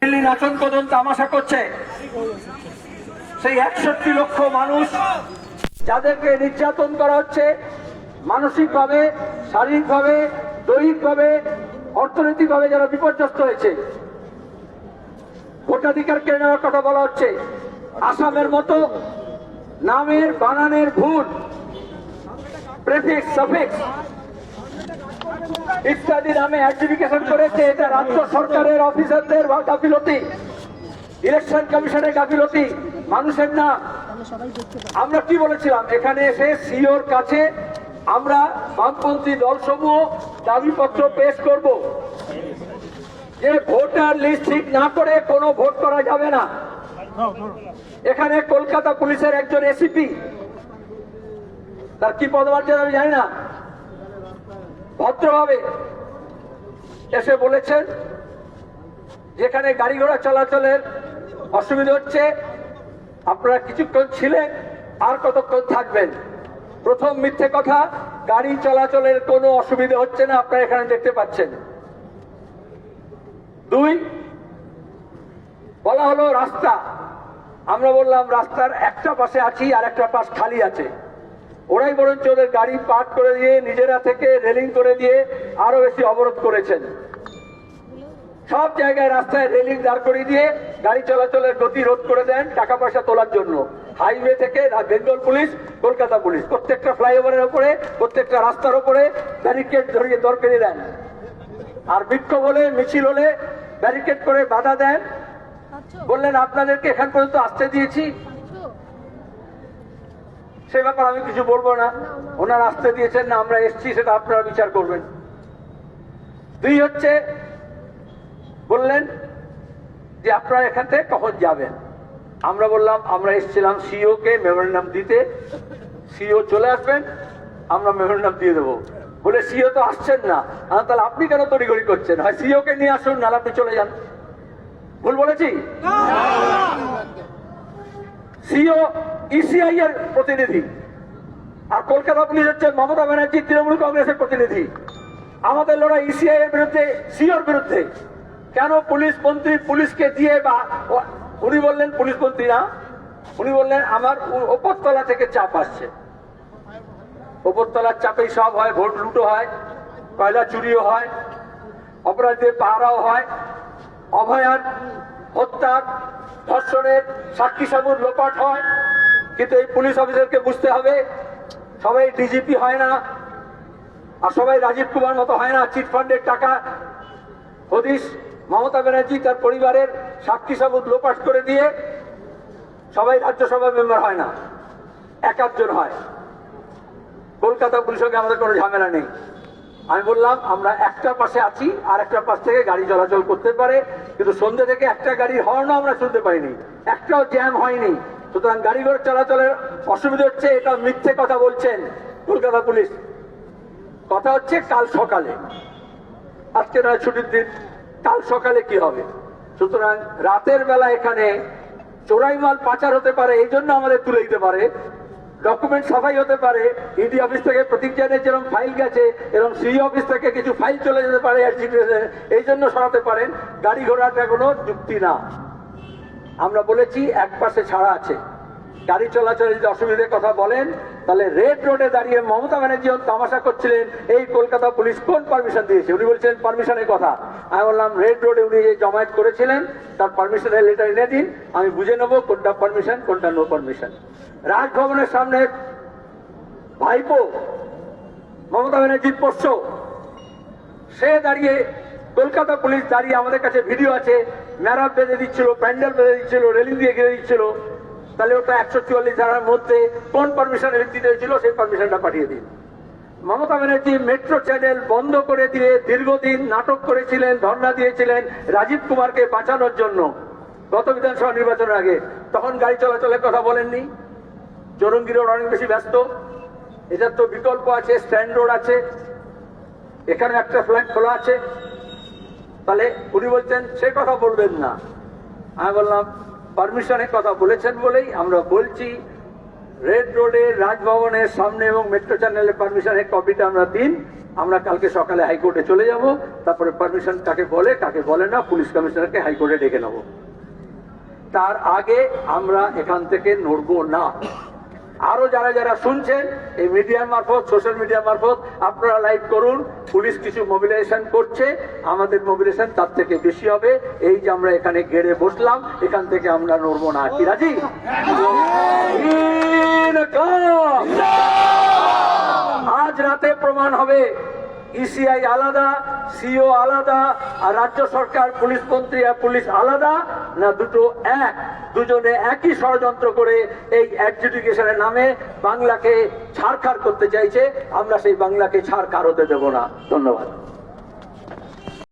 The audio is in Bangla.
দিল্লি নাচন কদন তামাশা করছে সেই 61 লক্ষ মানুষ যাদেরকে নির্যাতন করা হচ্ছে, মানসিকভাবে, শারীরিকভাবে, দৈহিকভাবে, অর্থনৈতিকভাবে যারা বিপর্যস্ত হয়েছে, ভোটাধিকার কেড়ে নেওয়ার কথা বলা হচ্ছে। আসামের মতো নামের বানানের ভুল, প্রেফিক্স সাফিক্স ইত্যাদি নামে অ্যাডজুডিকেশন করেছে। এটা রাজ্য সরকারের অফিসারদের গাফিলতি, ইলেকশন কমিশনের গাফিলতি, মানুষের না। আমরা কি বলেছিলাম, এখানে এসে সিওর কাছে আমরা বামপন্থী দলসমূহ দাবিপত্র পেশ করব যে ভোটার লিস্ট ঠিক না করে কোনো ভোট করা যাবে না। এখানে কলকাতা পুলিশের একজন এসিপি, তার কি পদমর্যাদা আমি জানি না, ভদ্রভাবে এসে বলেছেন যেখানে গাড়ি ঘোড়া চলাচলের অসুবিধা হচ্ছে, আপনারা কিছুক্ষণ ছিলেন, আর কতক্ষণ থাকবেন। প্রথম মিথ্যে কথা, গাড়ি চলাচলের কোনো অসুবিধা হচ্ছে না, আপনারা এখানে দেখতে পাচ্ছেন। দুই, বলা হলো রাস্তা, আমরা বললাম রাস্তার একটা পাশে আছি আর একটা পাশ খালি আছে। ওরাই বরঞ্চ ওদের গাড়ি পার্ক করে দিয়ে নিজেরা থেকে রেলিং করে দিয়ে আরো বেশি অবরোধ করেছেন। সব জায়গায় রাস্তায় রেলিং দাঁড় করিয়ে দিয়ে গাড়ি চলাচলের গতি রোধ করে দেন টাকা পয়সা তোলার জন্য। হাইওয়ে থেকে বেঙ্গল পুলিশ, কলকাতা পুলিশ প্রত্যেকটা ফ্লাইওভারের উপরে, প্রত্যেকটা রাস্তার উপরে ব্যারিকেড ধরিয়ে দরকারি দেন। আর বিক্ষোভ হলে, মিছিল হলে ব্যারিকেড করে বাধা দেন। বললেন আপনাদেরকে এখান পর্যন্ত আসতে দিয়েছি, সে ব্যাপার আমি কিছু বলবো না। ওনারা আসতে দিয়েছেন না আমরা এসছি, সেটা আপনারা বিচার করবেন। দুই হচ্ছে, বললেন যে আপনারা এখান থেকে কখন যাবেন। আমরা বললাম আমরা এসেছিলাম সিও কে মেমোরেন্ডাম দিতে, সিও চলে আসবেন, আমরা মেমোরেন্ডাম দিয়ে দেবো। বলে সিও তো আসছেন না, তাহলে আপনি কেন তড়িঘড়ি করছেন? হয় সিও কে নিয়ে আসুন, নাহলে আপনি চলে যান। ভুল বলেছি? সিও ইসিআই এর প্রতিনিধি, আর কলকাতা পুলিশ হচ্ছে মমতা ব্যানার্জি তৃণমূল কংগ্রেসের প্রতিনিধি। আমাদের লড়াই ইসিআই এর বিরুদ্ধে, সিওর বিরুদ্ধে। কেন পুলিশ মন্ত্রী পুলিশকে দিয়ে, বা উনি বললেন পুলিশ মন্ত্রী না, উনি বললেন আমার উপরতলা থেকে চাপ আসছে। উপরতলার চাপেই সব হয়, ভোট লুটো হয়, কয়লা চুরিও হয়, অপরাধীদের পাহারাও হয়, অভয়ার হত্যার, ধর্ষণের, সাক্ষী সাবুর লোপাট হয়। কিন্তু এই পুলিশ অফিসারকে বুঝতে হবে, সবাই ডিজিপি হয় না, আর সবাই রাজীব কুমার মতো হয় না। চিটফান্ডের টাকা হদিশ মমতা ব্যানার্জি তার পরিবারের সাক্ষী সাবুত লোপাট করে দিয়ে সবাই রাজ্যসভার মেম্বার হয় না, এক আধজন হয়। কলকাতা পুলিশের সঙ্গে আমাদের কোনো ঝামেলা নেই। আমি বললাম আমরা একটা পাশে আছি, আর একটা পাশ থেকে গাড়ি চলাচল করতে পারে, কিন্তু সন্ধ্যে থেকে একটা গাড়ির হর্নও আমরা শুনতে পাইনি, একটাও জ্যাম হয়নি। সুতরাং গাড়ি ঘোড়া চলাচলের অসুবিধা হচ্ছে, এটা মিথ্যে কথা বলছেন কলকাতা পুলিশ। কথা হচ্ছে কাল সকালে, আজকে নয় ছুটির দিন, কাল সকালে কি হবে। সুতরাং রাতের বেলা এখানে চোরাই মাল পাচার হতে পারে, এই জন্য আমাদের তুলে দিতে পারে, ডকুমেন্ট সাফাই হতে পারে, ইডি অফিস থেকে প্রতীক জৈনের যেরকম ফাইল গেছে এরকম সিই অফিস থেকে কিছু ফাইল চলে যেতে পারে, এই জন্য সরাতে পারেন। গাড়ি ঘোড়াটা কোনো যুক্তি না। আমরা বলেছি এক পাশে ছাড়া আছে, গাড়ি চলাচলের যদি অসুবিধার কথা বলেন, তাহলে রেড রোডে দাঁড়িয়ে মমতা ব্যানার্জি তামাশা করছিলেন, এই কলকাতা পুলিশ কোন পারমিশন দিয়েছে? উনি বলছেন পারমিশনের কথা। আমি বললাম রেড রোডে উনি যে জমায়েত করেছিলেন তার পারমিশনের লেটার এনে দিন, আমি বুঝে নেবো কোনটা পারমিশন কোনটা নো পারমিশন। রাজভবনের সামনে ভাইপো মমতা ব্যানার্জির পোষ্য, সে দাঁড়িয়ে, কলকাতা পুলিশ দাঁড়িয়ে, আমাদের কাছে ভিডিও আছে, ম্যারাপ বেঁধে দিচ্ছিল, প্যান্ডেল বেঁধে দিচ্ছিল, রেলিং দিয়ে ঘিরে দিচ্ছিল। তাহলে ওটা 144 ধারার মধ্যে কোন পারমিশনের ভিত্তিতে হয়েছিল সেই পারমিশনটা পাঠিয়ে দিন। মমতা ব্যানার্জি মেট্রো চ্যানেল বন্ধ করে দিয়ে দীর্ঘদিন নাটক করেছিলেন, ধর্ণা দিয়েছিলেন রাজীব কুমারকে বাঁচানোর জন্য গত বিধানসভা নির্বাচনের আগে। তখন গাড়ি চলাচলের কথা বলেননি। চৌরঙ্গি রোড অনেক বেশি ব্যস্ত, এটার তো বিকল্প আছে, স্ট্যান্ড রোড আছে, এখানে একটা ফ্ল্যাট খোলা আছে। তাহলে উনি বলছেন সে কথা বলবেন না। আমি বললাম পারমিশনের কথা বলেছেন বলেই আমরা বলছি রেড রোডের রাজভবনের সামনে এবং মেট্রো চ্যানেলের পারমিশনের কপিটা আমরা দিন। আমরা কালকে সকালে হাইকোর্টে চলে যাব, তারপরে পারমিশন কাকে বলে না পুলিশ কমিশনারকে হাইকোর্টে ডেকে নেব। তার আগে আমরা এখান থেকে নড়বো না। আরো যারা যারা শুনছেন এই মিডিয়ার মারফত, সোশ্যাল মিডিয়া মারফত, আপনারা লাইভ করুন। পুলিশ কিছু মোবিলাইজেশন করছে, আমাদের মোবিলাইজেশন তার থেকে বেশি হবে। এই যে আমরা এখানে ঘেরে বসলাম, এখান থেকে আমরা নড়বো না। কি রাজি? আজ রাতে প্রমাণ হবে ইসিআই আলাদা, সিও আলাদা, আর রাজ্য সরকার পুলিশ মন্ত্রী আর পুলিশ আলাদা না দুটো এক। দুজনে একই ষড়যন্ত্র করে এই অ্যাডজুডিকেশনের নামে বাংলাকে ছাড়খাড় করতে চাইছে। আমরা সেই বাংলাকে ছাড়খাড় হতে দেব না। ধন্যবাদ।